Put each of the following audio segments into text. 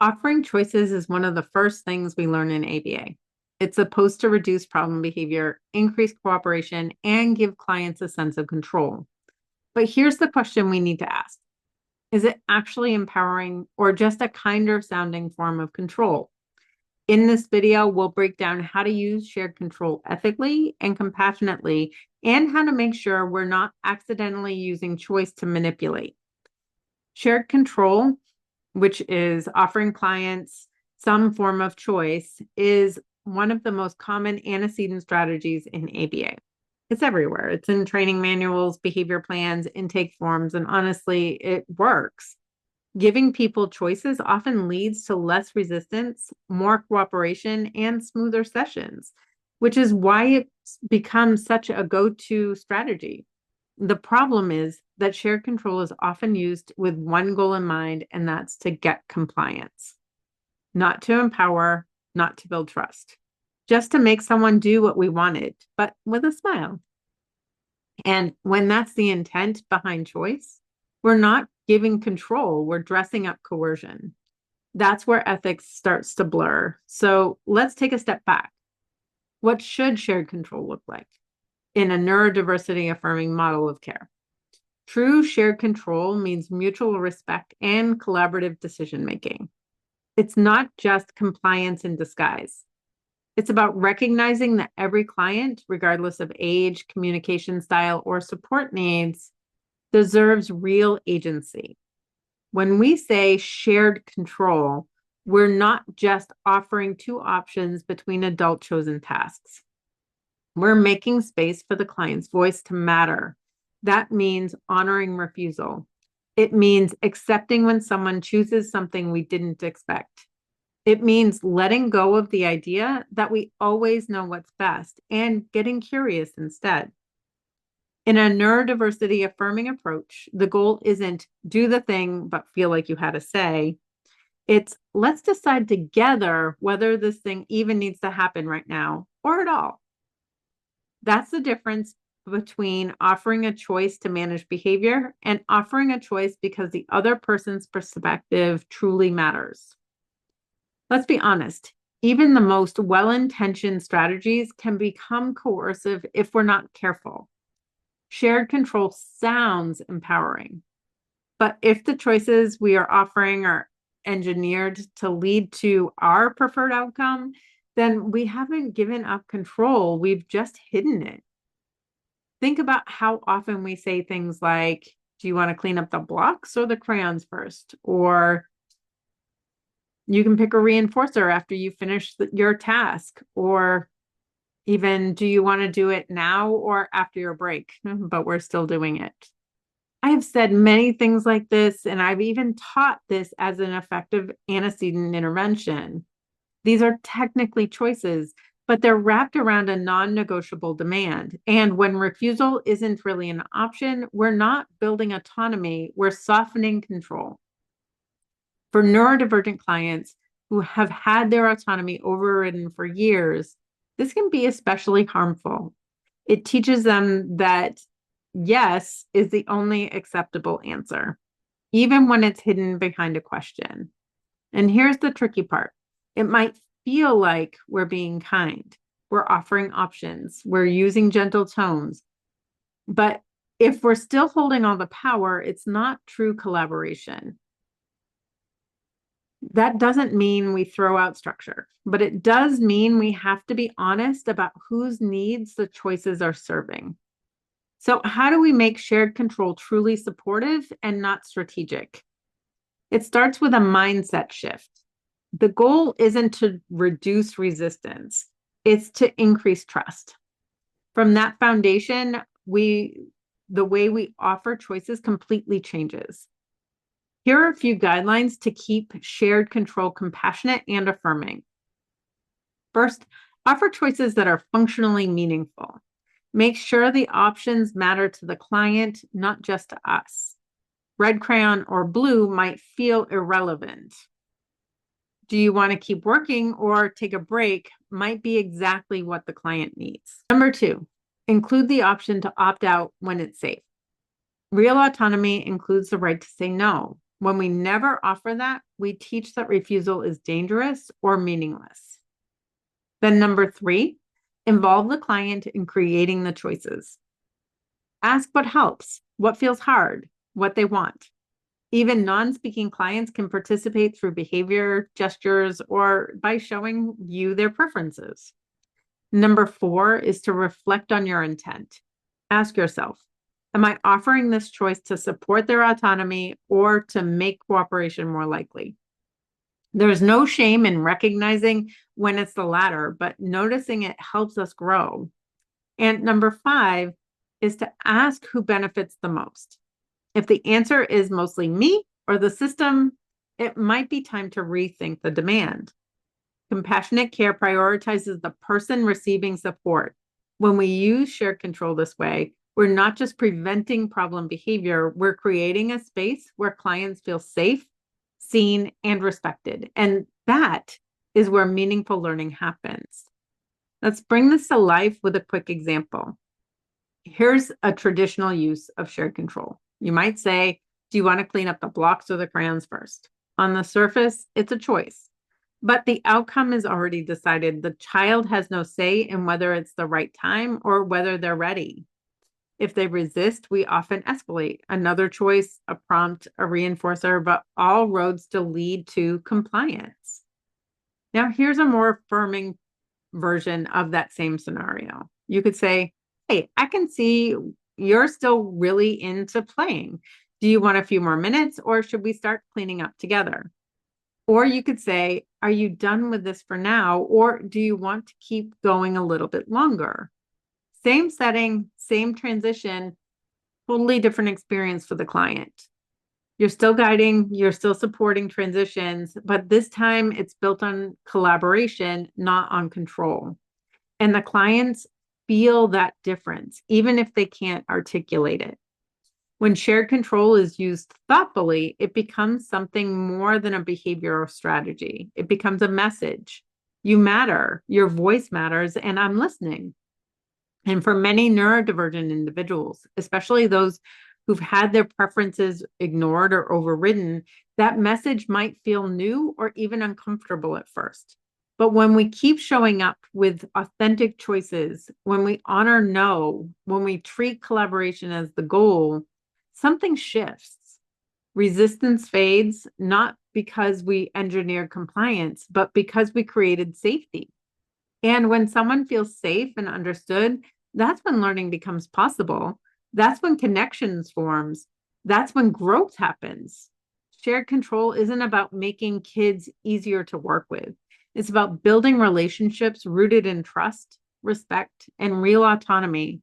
Offering choices is one of the first things we learn in ABA. It's supposed to reduce problem behavior, increase cooperation, and give clients a sense of control. But here's the question we need to ask. Is it actually empowering or just a kinder sounding form of control? In this video, we'll break down how to use shared control ethically and compassionately, and how to make sure we're not accidentally using choice to manipulate. Shared control, which is offering clients some form of choice, is one of the most common antecedent strategies in ABA. It's everywhere. It's in training manuals, behavior plans, intake forms, and honestly, it works. Giving people choices often leads to less resistance, more cooperation, and smoother sessions, which is why it's become such a go-to strategy. The problem is that shared control is often used with one goal in mind, and that's to get compliance, not to empower, not to build trust, just to make someone do what we wanted, but with a smile. And when that's the intent behind choice, we're not giving control, we're dressing up coercion. That's where ethics starts to blur. So let's take a step back. What should shared control look like in a neurodiversity-affirming model of care? True shared control means mutual respect and collaborative decision-making. It's not just compliance in disguise. It's about recognizing that every client, regardless of age, communication style, or support needs, deserves real agency. When we say shared control, we're not just offering two options between adult chosen tasks. We're making space for the client's voice to matter. That means honoring refusal. It means accepting when someone chooses something we didn't expect. It means letting go of the idea that we always know what's best and getting curious instead. In a neurodiversity affirming approach, the goal isn't do the thing, but feel like you had a say. It's let's decide together whether this thing even needs to happen right now or at all. That's the difference between offering a choice to manage behavior and offering a choice because the other person's perspective truly matters. Let's be honest, even the most well-intentioned strategies can become coercive if we're not careful. Shared control sounds empowering, but if the choices we are offering are engineered to lead to our preferred outcome, then we haven't given up control, we've just hidden it. Think about how often we say things like, do you want to clean up the blocks or the crayons first? Or you can pick a reinforcer after you finish your task. Or even, do you want to do it now or after your break? But we're still doing it. I have said many things like this, and I've even taught this as an effective antecedent intervention. These are technically choices, but they're wrapped around a non-negotiable demand. And when refusal isn't really an option, we're not building autonomy, we're softening control. For neurodivergent clients who have had their autonomy overridden for years, this can be especially harmful. It teaches them that yes is the only acceptable answer, even when it's hidden behind a question. And here's the tricky part. It might feel like we're being kind. We're offering options. We're using gentle tones. But if we're still holding all the power, it's not true collaboration. That doesn't mean we throw out structure, but it does mean we have to be honest about whose needs the choices are serving. So how do we make shared control truly supportive and not strategic? It starts with a mindset shift. The goal isn't to reduce resistance, it's to increase trust. From that foundation, the way we offer choices completely changes. Here are a few guidelines to keep shared control compassionate and affirming. First, offer choices that are functionally meaningful. Make sure the options matter to the client, not just to us. Red crayon or blue might feel irrelevant. Do you want to keep working or take a break might be exactly what the client needs. Number two, include the option to opt out when it's safe. Real autonomy includes the right to say no. When we never offer that, we teach that refusal is dangerous or meaningless. Then number 3, involve the client in creating the choices. Ask what helps, what feels hard, what they want. Even non-speaking clients can participate through behavior, gestures, or by showing you their preferences. Number 4 is to reflect on your intent. Ask yourself, am I offering this choice to support their autonomy or to make cooperation more likely? There's no shame in recognizing when it's the latter, but noticing it helps us grow. And number 5 is to ask who benefits the most. If the answer is mostly me or the system, it might be time to rethink the demand. Compassionate care prioritizes the person receiving support. When we use shared control this way, we're not just preventing problem behavior, we're creating a space where clients feel safe, seen, and respected. And that is where meaningful learning happens. Let's bring this to life with a quick example. Here's a traditional use of shared control. You might say, do you want to clean up the blocks or the crayons first? On the surface, it's a choice, but the outcome is already decided. The child has no say in whether it's the right time or whether they're ready. If they resist, we often escalate. Another choice, a prompt, a reinforcer, but all roads still lead to compliance. Now, here's a more affirming version of that same scenario. You could say, hey, I can see you're still really into playing. Do you want a few more minutes or should we start cleaning up together? Or you could say, are you done with this for now? Or do you want to keep going a little bit longer? Same setting, same transition, totally different experience for the client. You're still guiding, you're still supporting transitions, but this time it's built on collaboration, not on control. And the clients feel that difference, even if they can't articulate it. When shared control is used thoughtfully, it becomes something more than a behavioral strategy. It becomes a message. You matter, your voice matters, and I'm listening. And for many neurodivergent individuals, especially those who've had their preferences ignored or overridden, that message might feel new or even uncomfortable at first. But when we keep showing up with authentic choices, when we honor no, when we treat collaboration as the goal, something shifts. Resistance fades, not because we engineered compliance, but because we created safety. And when someone feels safe and understood, that's when learning becomes possible. That's when connections forms. That's when growth happens. Shared control isn't about making kids easier to work with. It's about building relationships rooted in trust, respect, and real autonomy.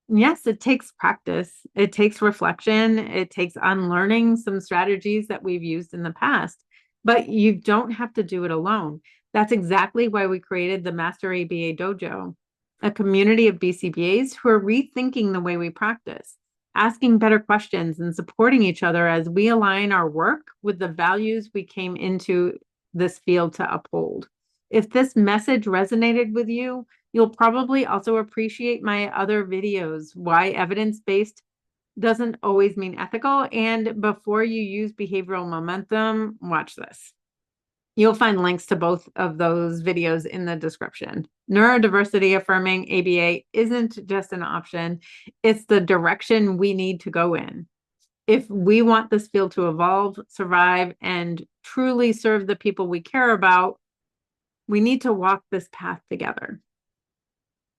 Yes, it takes practice. It takes reflection. It takes unlearning some strategies that we've used in the past, but you don't have to do it alone. That's exactly why we created the Master ABA Dojo, a community of BCBAs who are rethinking the way we practice, asking better questions and supporting each other as we align our work with the values we came into this field to uphold. If this message resonated with you, you'll probably also appreciate my other videos, why evidence-based doesn't always mean ethical. And before you use behavioral momentum, watch this. You'll find links to both of those videos in the description. Neurodiversity-affirming ABA isn't just an option, it's the direction we need to go in. If we want this field to evolve, survive, and truly serve the people we care about, we need to walk this path together.